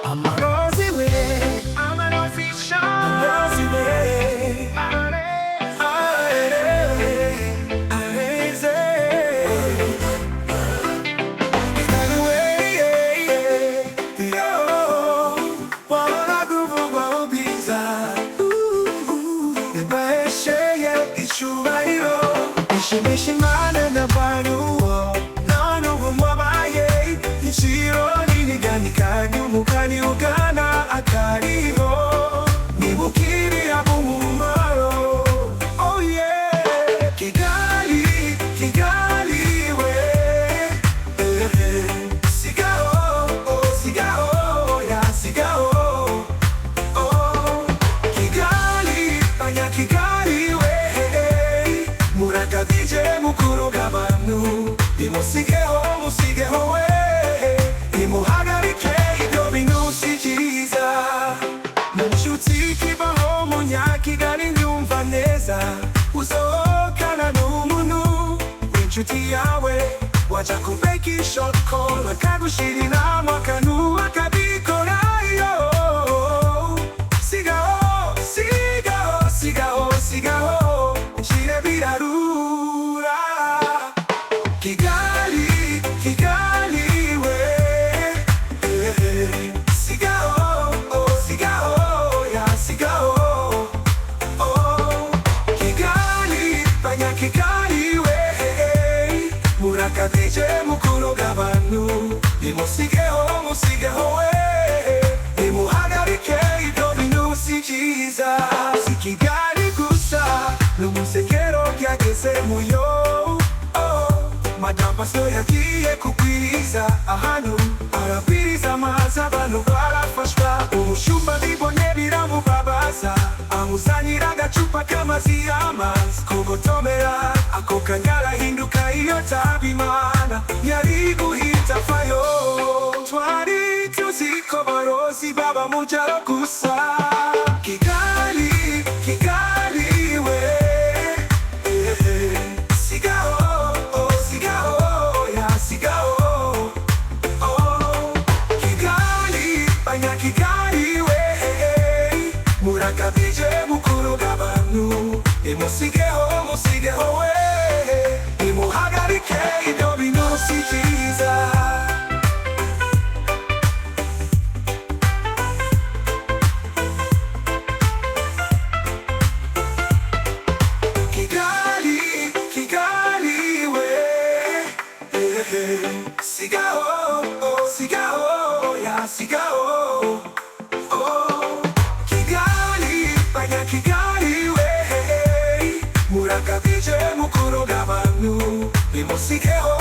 Amarozi we, amarozi show, amarozi we, Nishimane na baruo Nano wabaye Nishiro nini kani ugana akariho Nibukiri abu mumaro Oh yeah Kigali, Kigali we Sigao, oh sigao, ya sigao Oh Kigali, anya Kigali we Murakadije mukuru g'abantu Musigeho we Nimuhagarike ibyo bintu si byiza Munshuti kibaho munyakigali nyumva neza Usohokana n'umuntu w'inshuti yawe Waja kubeka ishoko bakagushirira mu akantu akabikorayo Sigaho, sigaho, sigaho, sigaho Nshire birarura Kigali, Kigali we Sigaho, oh sigaho, ya sigaho Oh Kigali, banya Kigali we Murakadije mukuru g'abantu Musigeho we Nimuhagarike ibyo bintu si byiza Si Kigali gusa N'umusekero ryageze muyo Madame Pastor yagiye kugwiriza ahantu arabwiriza amazi abantu barafashwa umushumba bibonye biramubabaza amuzanira agacupa k'amazi y'amazi kugotomera ako kanya arahinduka iyo taba Imana yari guhita avayo twari tuzi ko barozi baba mu byaro gusa Kigali, Kigali we Sigaho, oh sigaho, ya sigaho Oh Kigali, banya Kigali we Murakadije mukuru g'abantu Musigeho we Nimuhagarike ibyo bintu si byiza Sigaho, oh sigaho, ya sigaho Oh Kigali, banya Kigali we Murakadije mukuru g'abantu Musigeho